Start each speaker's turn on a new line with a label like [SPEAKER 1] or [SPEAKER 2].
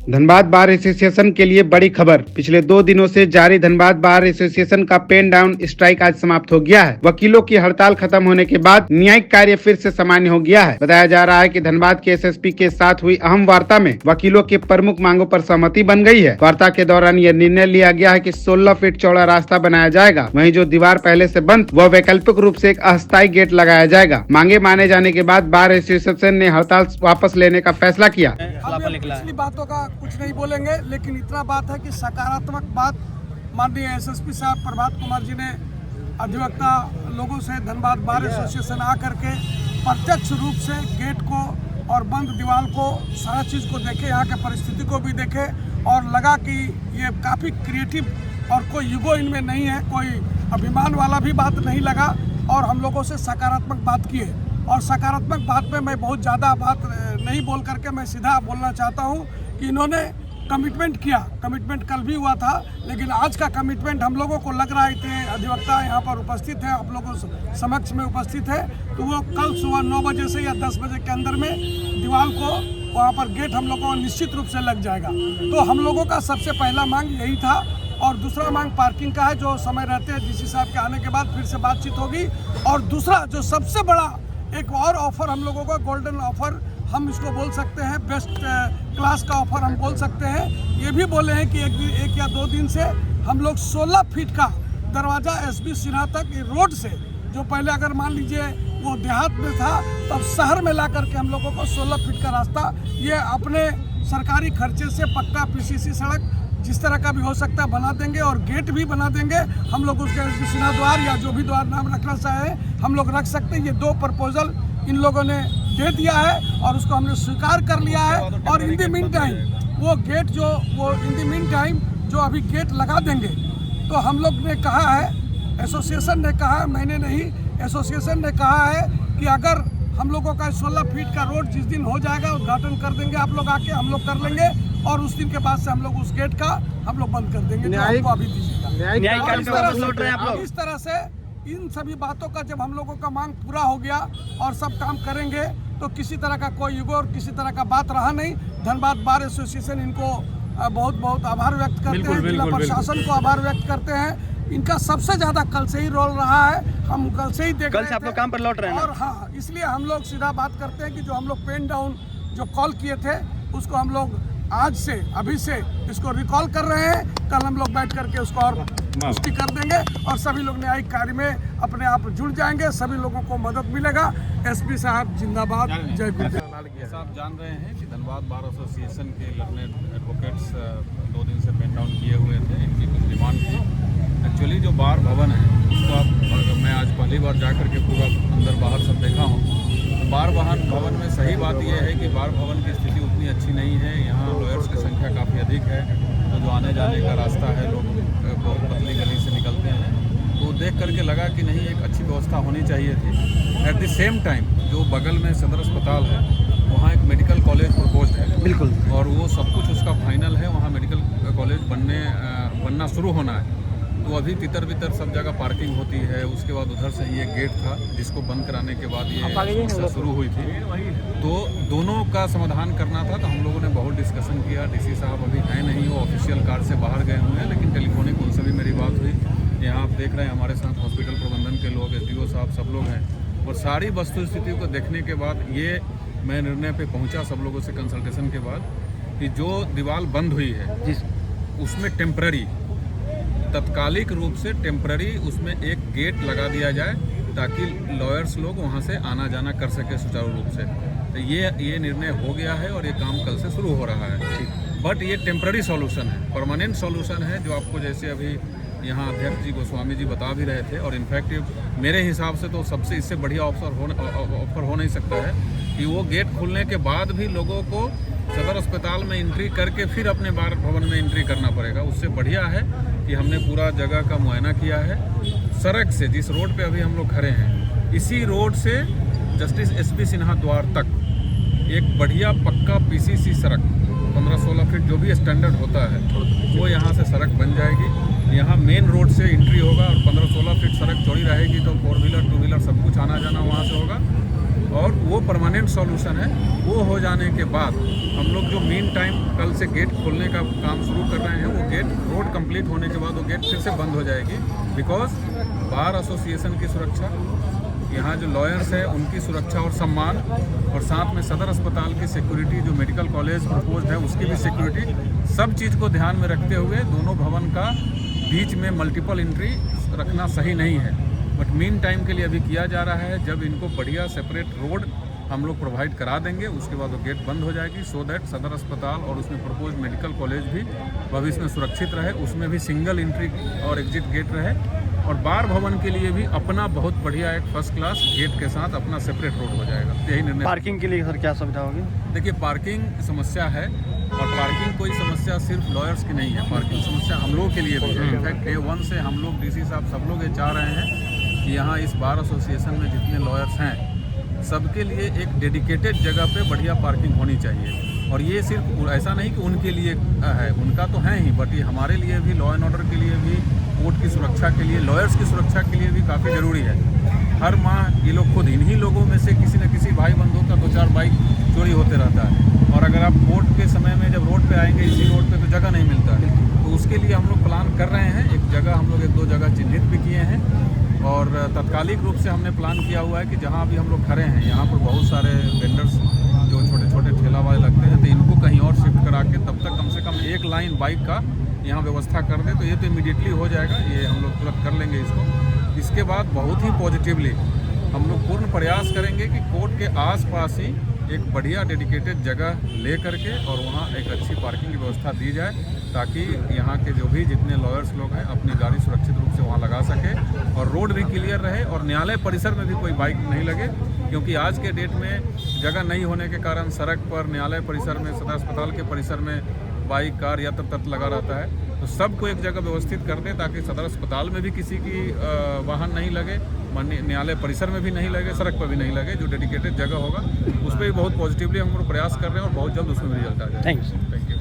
[SPEAKER 1] Dhanbad bar association के लिए बड़ी खबर। पिछले 2 दिनों से जारी धनबाद बार एसोसिएशन का पेन डाउन स्ट्राइक आज समाप्त हो गया है। वकीलों की हड़ताल खत्म होने के बाद न्यायिक कार्य फिर से सामान्य हो गया है। बताया जा रहा है कि धनबाद के एसएसपी के साथ हुई अहम वार्ता में वकीलों की प्रमुख मांगों पर सहमति बन गई है। वार्ता के दौरान यह निर्णय लिया गया है कि 16 फीट चौड़ा रास्ता बनाया जाएगा। वहीं जो दीवार पहले से बंद वह वैकल्पिक रूप से एक अस्थायी गेट लगाया जाएगा। मांगे माने जाने के बाद बार एसोसिएशन ने हड़ताल वापस लेने का फैसला किया।
[SPEAKER 2] पिछली बातों का कुछ नहीं बोलेंगे, लेकिन इतना बात है कि सकारात्मक बात माननीय एसएसपी साहब प्रभात कुमार जी ने अधिवक्ता लोगों से धनबाद बार एसोसिएशन आकर के प्रत्यक्ष रूप से गेट को और बंद दीवार को सारा चीज़ को देखे, यहाँ के परिस्थिति को भी देखे और लगा कि ये काफ़ी क्रिएटिव और कोई ईगो इनमें नहीं है, कोई अभिमान वाला भी बात नहीं लगा और हम लोगों से सकारात्मक बात की है। और सकारात्मक बात पे मैं बहुत ज़्यादा बात नहीं बोल करके मैं सीधा बोलना चाहता हूँ कि इन्होंने कमिटमेंट किया। कमिटमेंट कल भी हुआ था, लेकिन आज का कमिटमेंट हम लोगों को लग रहा है कि अधिवक्ता यहाँ पर उपस्थित है, आप लोगों समक्ष में उपस्थित है, तो वो कल सुबह 9 बजे से या 10 बजे के अंदर में दीवार को वहाँ पर गेट हम लोगों को निश्चित रूप से लग जाएगा। तो हम लोगों का सबसे पहला मांग यही था। और दूसरा मांग पार्किंग का है, जो समय रहते हैं डीसी साहब के आने के बाद फिर से बातचीत होगी। और दूसरा जो सबसे बड़ा एक और ऑफर हम लोगों का, गोल्डन ऑफर हम इसको बोल सकते हैं, बेस्ट क्लास का ऑफर हम बोल सकते हैं। ये भी बोले हैं कि एक या 2 दिन से हम लोग 16 फीट का दरवाज़ा एसबी सिन्हा तक रोड से, जो पहले अगर मान लीजिए वो देहात में था, तब शहर में ला करके हम लोगों को 16 फीट का रास्ता ये अपने सरकारी खर्चे से पक्का पीसीसी सड़क जिस तरह का भी हो सकता है बना देंगे और गेट भी बना देंगे। हम लोग उसके एसबी सिन्हा द्वार या जो भी द्वार नाम रखना चाहे हम लोग रख सकते हैं। ये 2 प्रपोजल इन लोगों ने दे दिया है और उसको हमने स्वीकार कर लिया है। और इन द मीन टाइम वो गेट जो अभी गेट लगा देंगे, तो हम लोग ने कहा है, एसोसिएशन ने कहा है, मैंने नहीं, एसोसिएशन ने कहा है कि अगर हम लोगों का 16 फीट का रोड जिस दिन हो जाएगा उद्घाटन कर देंगे, आप लोग आके हम लोग कर लेंगे और उस दिन के बाद से हम लोग उस गेट का हम लोग बंद कर देंगे। तो अभी दीजिएगा। इस तरह से इन सभी बातों का जब हम लोगों का मांग पूरा हो गया और सब काम करेंगे, तो किसी तरह का कोई युग और किसी तरह का बात रहा नहीं। धनबाद बार एसोसिएशन इनको बहुत बहुत आभार व्यक्त करते हैं, जिला प्रशासन को आभार व्यक्त करते हैं। इनका सबसे ज़्यादा कल से ही रोल रहा है, हम कल से ही देख रहे थे।
[SPEAKER 3] आप लोग काम पर लौट रहे हैं
[SPEAKER 2] और हाँ, इसलिए हम लोग सीधा बात करते हैं कि जो हम लोग पेन डाउन जो कॉल किए थे उसको हम लोग आज से अभी से इसको रिकॉल कर रहे हैं। कल हम लोग बैठ करके उसको और पुष्टि कर देंगे और सभी लोग न्यायिक कार्य में अपने आप जुड़ जाएंगे, सभी लोगों को मदद मिलेगा। एसपी साहब जिंदाबाद, जय गुरुदेव।
[SPEAKER 4] आप जान रहे हैं कि धनबाद बार एसोसिएशन के लर्नेड एडवोकेट्स 2 दिन से पेन डाउन किए हुए थे। इनकी कुछ डिमांड थी। एक्चुअली जो बार भवन है उसको आप, मैं आज पहली बार जाकर के पूरा अंदर बाहर सब देखा हूँ। बार भवन में सही बात यह है कि बार भवन की स्थिति उतनी अच्छी नहीं है। यहाँ लॉयर्स की संख्या काफ़ी अधिक है, तो जो आने जाने का रास्ता है, लोग बहुत पतली गली से निकलते हैं, तो देख करके लगा कि नहीं, एक अच्छी व्यवस्था होनी चाहिए थी। एट द सेम टाइम जो बगल में सदर अस्पताल है वहाँ एक मेडिकल कॉलेज प्रपोज्ड है, बिल्कुल, और वो सब कुछ उसका फाइनल है। वहाँ मेडिकल कॉलेज बनना शुरू होना है। तो अभी तितर बितर सब जगह पार्किंग होती है। उसके बाद उधर से ये गेट था जिसको बंद कराने के बाद ये समस्या शुरू हुई थी, तो दोनों का समाधान करना था। तो हम लोगों ने बहुत डिस्कशन किया। डीसी साहब अभी हैं नहीं, वो ऑफिशियल कार से बाहर गए हुए हैं, लेकिन टेलीफोनिक उनसे भी मेरी बात हुई। यहाँ आप देख रहे हैं हमारे साथ हॉस्पिटल प्रबंधन के लोग, एसडीओ साहब, सब लोग हैं। और सारी वस्तु स्थिति को देखने के बाद ये मैं निर्णय पे पहुँचा सब लोगों से कंसल्टेशन के बाद कि जो दीवार बंद हुई है उसमें टेम्पररी, तत्कालिक रूप से टेम्पररी उसमें एक गेट लगा दिया जाए ताकि लॉयर्स लोग वहाँ से आना जाना कर सके सुचारू रूप से। तो ये निर्णय हो गया है और ये काम कल से शुरू हो रहा है। बट ये टेम्पररी सॉल्यूशन है, परमानेंट सॉल्यूशन है, जो आपको जैसे अभी यहाँ अध्यक्ष जी गोस्वामी जी बता भी रहे थे। और इनफैक्ट मेरे हिसाब से तो सबसे इससे बढ़िया ऑफर हो नहीं सकता है कि वो गेट खुलने के बाद भी लोगों को सदर अस्पताल में एंट्री करके फिर अपने बार भवन में एंट्री करना पड़ेगा। उससे बढ़िया है कि हमने पूरा जगह का मुआयना किया है। सड़क से, जिस रोड पे अभी हम लोग खड़े हैं, इसी रोड से जस्टिस एसपी सिन्हा द्वार तक एक बढ़िया पक्का पीसीसी सड़क 15-16 फीट जो भी स्टैंडर्ड होता है वो यहाँ से सड़क बन जाएगी। यहाँ मेन रोड से एंट्री होगा और 15-16 फीट सड़क चौड़ी रहेगी, तो 4 व्हीलर 2 व्हीलर सब कुछ आना जाना वहाँ से होगा। और वो परमानेंट सॉल्यूशन है। वो हो जाने के बाद हम लोग जो मीन टाइम कल से गेट खोलने का काम शुरू कर रहे हैं, वो गेट रोड कंप्लीट होने के बाद वो गेट फिर से बंद हो जाएगी। बिकॉज बार एसोसिएशन की सुरक्षा, यहाँ जो लॉयर्स हैं उनकी सुरक्षा और सम्मान, और साथ में सदर अस्पताल की सिक्योरिटी, जो मेडिकल कॉलेज प्रपोज है उसकी भी सिक्योरिटी, सब चीज़ को ध्यान में रखते हुए दोनों भवन का बीच में मल्टीपल एंट्री रखना सही नहीं है। बट मीन टाइम के लिए अभी किया जा रहा है। जब इनको बढ़िया सेपरेट रोड हम लोग प्रोवाइड करा देंगे उसके बाद वो गेट बंद हो जाएगी, सो दैट सदर अस्पताल और उसमें प्रपोज मेडिकल कॉलेज भी भविष्य में सुरक्षित रहे, उसमें भी सिंगल एंट्री और एग्जिट गेट रहे, और बार भवन के लिए भी अपना बहुत बढ़िया एक फर्स्ट क्लास गेट के साथ अपना सेपरेट रोड हो जाएगा। यही निर्णय।
[SPEAKER 3] पार्किंग के लिए सर क्या सुविधा होगी?
[SPEAKER 4] देखिए, पार्किंग समस्या है, और पार्किंग कोई समस्या सिर्फ लॉयर्स की नहीं है, पार्किंग समस्या हम लोगों के लिए भी है। इनफैक्ट डे 1 से हम लोग, डीसी साहब सब लोग ये चाह रहे हैं कि यहाँ इस बार एसोसिएशन में जितने लॉयर्स हैं सबके लिए एक डेडिकेटेड जगह पे बढ़िया पार्किंग होनी चाहिए। और ये सिर्फ ऐसा नहीं कि उनके लिए है, उनका तो है ही, बट ये हमारे लिए भी, लॉ एंड ऑर्डर के लिए भी, कोर्ट की सुरक्षा के लिए, लॉयर्स की सुरक्षा के लिए भी काफ़ी ज़रूरी है। हर माह ये लोग खुद, इन्हीं लोगों में से किसी न किसी भाई बंधु का 2-4 बाइक चोरी होते रहता है, और अगर आप कोर्ट के समय में जब रोड पे आएंगे, इसी रोड पे तो जगह नहीं मिलता है। तो उसके लिए हम लोग प्लान कर रहे हैं। एक जगह हम लोग 1-2 जगह चिन्हित भी किए हैं, और तत्कालिक रूप से हमने प्लान किया हुआ है कि जहाँ अभी हम लोग खड़े हैं यहाँ पर बहुत सारे वेंडर्स जो छोटे छोटे ठेला वाले लगते हैं, तो इनको कहीं और शिफ्ट करा के तब तक कम से कम एक लाइन बाइक का यहाँ व्यवस्था कर दें, तो ये तो इमीडिएटली हो जाएगा। ये हम लोग तुरंत कर लेंगे इसको। इसके बाद बहुत ही पॉजिटिवली हम लोग पूर्ण प्रयास करेंगे कि कोर्ट के आसपास ही एक बढ़िया डेडिकेटेड जगह ले करके और वहाँ एक अच्छी पार्किंग की व्यवस्था दी जाए, ताकि यहाँ के जो भी जितने लॉयर्स लोग हैं अपनी गाड़ी सुरक्षित रूप से वहाँ लगा सके, और रोड भी क्लियर रहे, और न्यायालय परिसर में भी कोई बाइक नहीं लगे। क्योंकि आज के डेट में जगह नहीं होने के कारण सड़क पर, न्यायालय परिसर में, सदर अस्पताल के परिसर में बाइक, कार यत्र तत्र लगा रहता है। तो सबको एक जगह व्यवस्थित कर दें ताकि सदर अस्पताल में भी किसी की वाहन नहीं लगे, न्यायालय परिसर में भी नहीं लगे, सड़क पर भी नहीं लगे। जो डेडिकेटेड जगह होगा उस पर भी बहुत पॉजिटिवली हम लोग प्रयास कर रहे हैं, और बहुत जल्द उसमें भी रिजल्ट आ जाएगा।
[SPEAKER 3] Thank you.